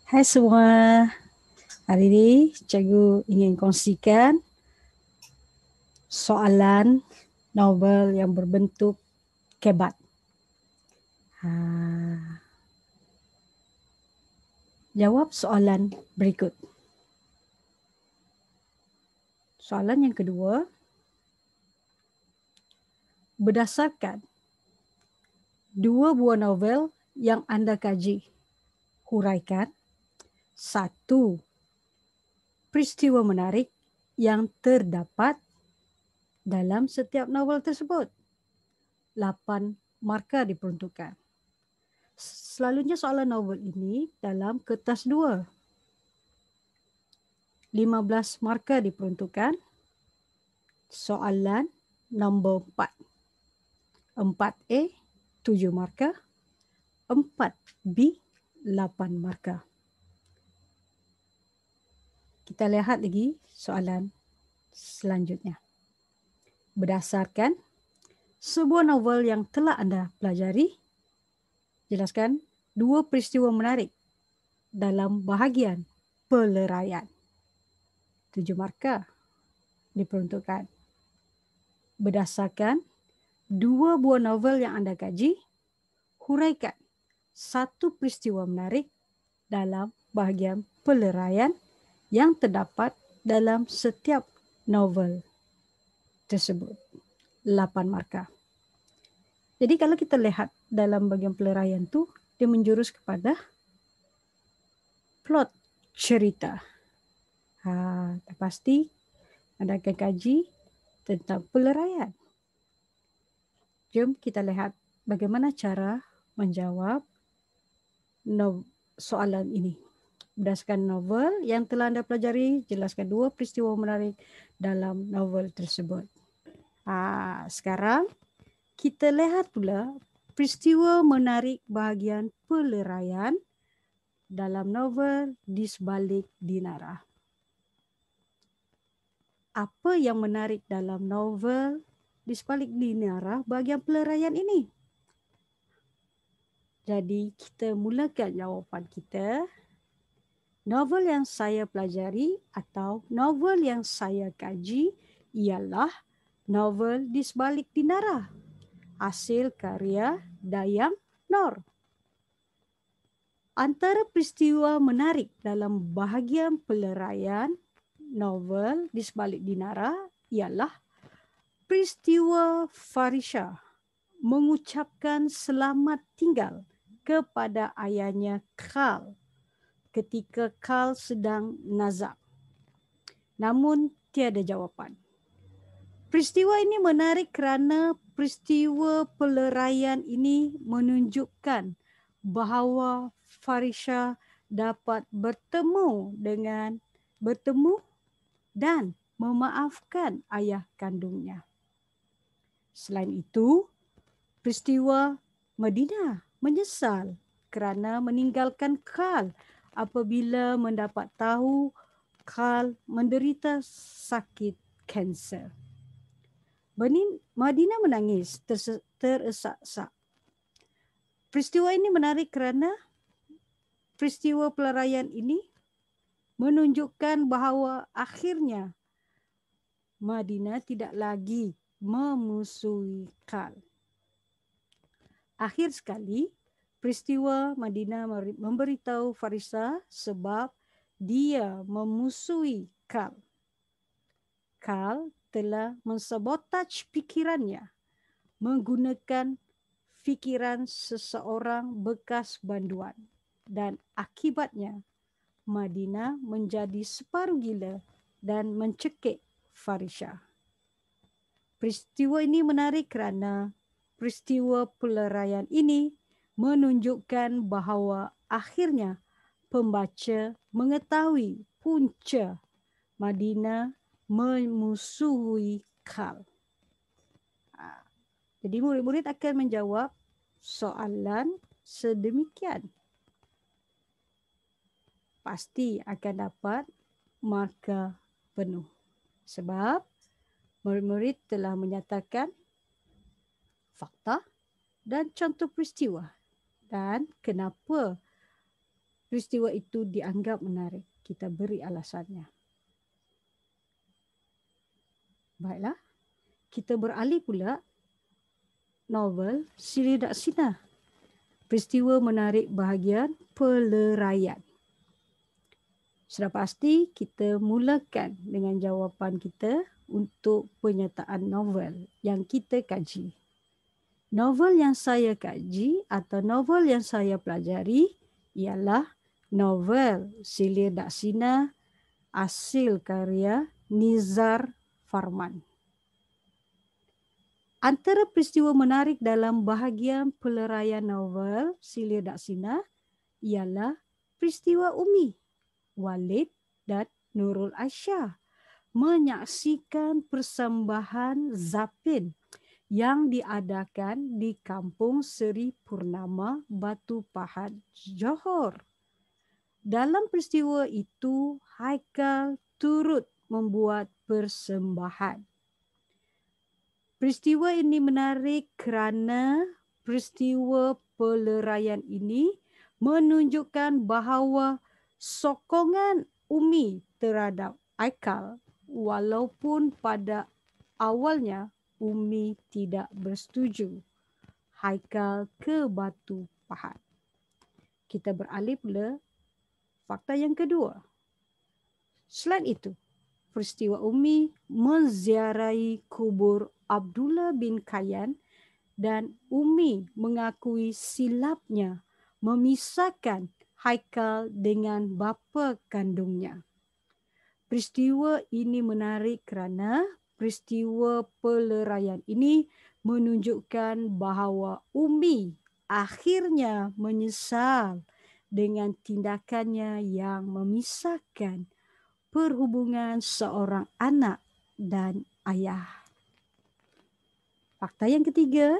Hai semua, hari ini cikgu ingin kongsikan soalan novel yang berbentuk kebat. Jawab soalan berikut. Soalan yang kedua, berdasarkan dua buah novel yang Anda kaji, huraikan satu peristiwa menarik yang terdapat dalam setiap novel tersebut. 8 markah diperuntukkan. Selalunya soalan novel ini dalam kertas 2. 15 markah diperuntukkan. Soalan nombor 4. 4A 7 markah. 4B 8 markah. Kita lihat lagi soalan selanjutnya. Berdasarkan sebuah novel yang telah Anda pelajari, jelaskan dua peristiwa menarik dalam bahagian peleraian. 7 markah diperuntukkan. Berdasarkan dua buah novel yang Anda kaji, huraikan satu peristiwa menarik dalam bahagian peleraian yang terdapat dalam setiap novel tersebut. 8 markah. Jadi kalau kita lihat dalam bahagian peleraian tu, dia menjurus kepada plot cerita. Pasti Anda akan kaji tentang peleraian. Jom kita lihat bagaimana cara menjawab soalan ini. Berdasarkan novel yang telah Anda pelajari, jelaskan dua peristiwa menarik dalam novel tersebut. Sekarang kita lihat pula peristiwa menarik bahagian peleraian dalam novel Di Sebalik Dinara. Apa yang menarik dalam novel Di Sebalik Dinara bahagian peleraian ini? Jadi kita mulakan jawapan kita. Novel yang saya pelajari atau novel yang saya kaji ialah novel Di Sebalik Dinara, hasil karya Dayang Nor. Antara peristiwa menarik dalam bahagian peleraian novel Di Sebalik Dinara ialah peristiwa Farisha mengucapkan selamat tinggal kepada ayahnya Khal ketika Khal sedang nazak. Namun tiada jawapan. Peristiwa ini menarik kerana peristiwa peleraian ini menunjukkan bahawa Farisha dapat bertemu dan memaafkan ayah kandungnya. Selain itu, peristiwa Madinah menyesal kerana meninggalkan Khal apabila mendapat tahu Khal menderita sakit kanser. Madinah menangis teresak-esak. Peristiwa ini menarik kerana peristiwa peleraian ini menunjukkan bahawa akhirnya Madinah tidak lagi memusuhi Khal. Akhir sekali, peristiwa Madinah memberitahu Farisha sebab dia memusuhi Khal. Khal telah mensabotaj pikirannya menggunakan fikiran seseorang bekas banduan dan akibatnya Madinah menjadi separuh gila dan mencekik Farisha. Peristiwa ini menarik kerana peristiwa peleraian ini menunjukkan bahawa akhirnya pembaca mengetahui punca Madinah memusuhi Khal. Jadi murid-murid akan menjawab soalan sedemikian. Pasti akan dapat markah penuh. Sebab murid-murid telah menyatakan fakta dan contoh peristiwa dan kenapa peristiwa itu dianggap menarik? Kita beri alasannya. Baiklah, kita beralih pula novel Sili Daksina. Peristiwa menarik bahagian peleraian. Sudah pasti kita mulakan dengan jawapan kita untuk penyertaan novel yang kita kaji. Novel yang saya kaji atau novel yang saya pelajari ialah novel Sili Daksina hasil karya Nizar Farman. Antara peristiwa menarik dalam bahagian peleraian novel Sili Daksina ialah peristiwa Umi, Walid dan Nurul Aisyah menyaksikan persembahan Zapin yang diadakan di Kampung Seri Purnama, Batu Pahat, Johor. Dalam peristiwa itu, Haikal turut membuat persembahan. Peristiwa ini menarik kerana peristiwa peleraian ini menunjukkan bahawa sokongan Umi terhadap Haikal walaupun pada awalnya Umi tidak bersetuju Haikal ke Batu Pahat. Kita beralih pula fakta yang kedua. Selain itu, peristiwa Umi menziarahi kubur Abdullah bin Kayan dan Umi mengakui silapnya memisahkan Haikal dengan bapa kandungnya. Peristiwa ini menarik kerana peristiwa peleraian ini menunjukkan bahawa Umi akhirnya menyesal dengan tindakannya yang memisahkan perhubungan seorang anak dan ayah. Fakta yang ketiga,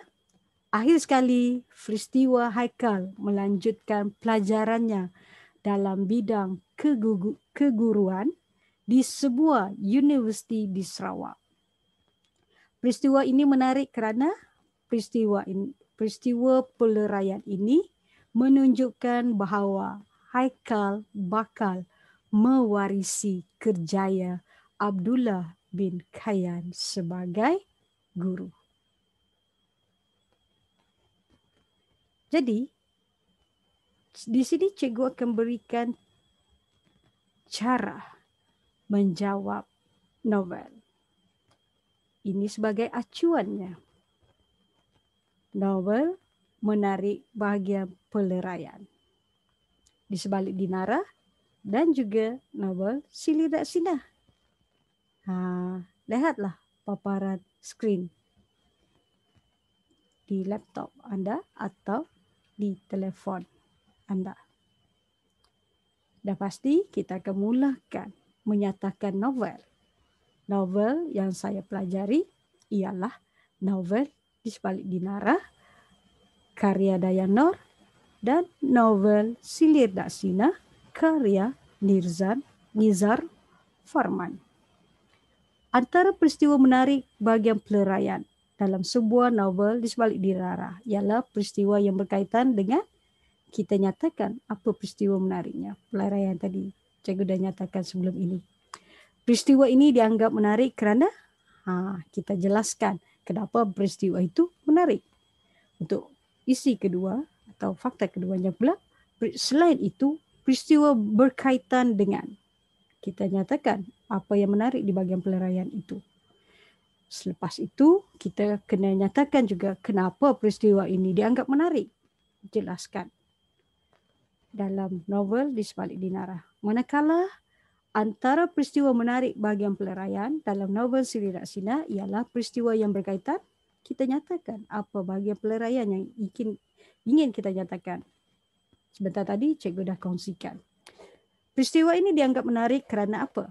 akhir sekali peristiwa Haikal melanjutkan pelajarannya dalam bidang keguruan di sebuah universiti di Sarawak. Peristiwa ini menarik kerana peristiwa peleraian ini menunjukkan bahawa Haikal bakal mewarisi kerjaya Abdullah bin Kayan sebagai guru. Jadi, di sini cikgu akan berikan cara menjawab novel. Ini sebagai acuannya. Novel menarik bahagian peleraian. Di sebalik Dinara dan juga novel Sili Daksina. Lihatlah paparan skrin di laptop anda atau di telefon anda. Dah pasti kita akan mulakan menyatakan novel. Novel yang saya pelajari ialah novel Di Sebalik Dinara, karya Dayan Nor, dan novel Sili Daksina, karya Nizar Farman. Antara peristiwa menarik bahagian peleraian dalam sebuah novel Di Sebalik Dinara ialah peristiwa yang berkaitan dengan kita nyatakan apa peristiwa menariknya. Peleraian tadi cikgu dah nyatakan sebelum ini. Peristiwa ini dianggap menarik kerana kita jelaskan kenapa peristiwa itu menarik. Untuk isi kedua atau fakta keduanya pula, selain itu peristiwa berkaitan dengan kita nyatakan apa yang menarik di bahagian peleraian itu. Selepas itu kita kena nyatakan juga kenapa peristiwa ini dianggap menarik. Jelaskan dalam novel Di Sebalik Dinara. Manakala antara peristiwa menarik bahagian peleraian dalam novel Sili Daksina ialah peristiwa yang berkaitan, kita nyatakan apa bahagian peleraian yang ingin kita nyatakan. Sebentar tadi cikgu dah kongsikan. Peristiwa ini dianggap menarik kerana apa?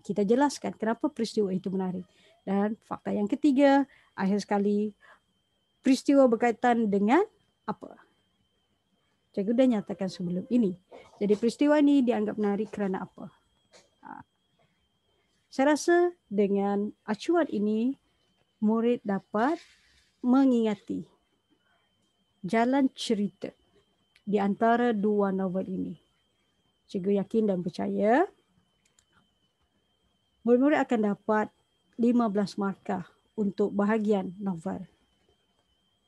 Kita jelaskan kenapa peristiwa itu menarik. Dan fakta yang ketiga, akhir sekali, peristiwa berkaitan dengan apa? Cikgu dah nyatakan sebelum ini. Jadi peristiwa ini dianggap menarik kerana apa? Saya rasa dengan acuan ini, murid dapat mengingati jalan cerita di antara dua novel ini. Cikgu yakin dan percaya murid-murid akan dapat 15 markah untuk bahagian novel.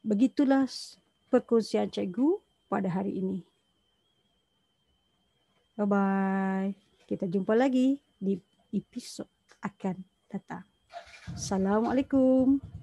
Begitulah perkongsian cikgu pada hari ini. Bye-bye. Kita jumpa lagi di episod akan datang. Assalamualaikum.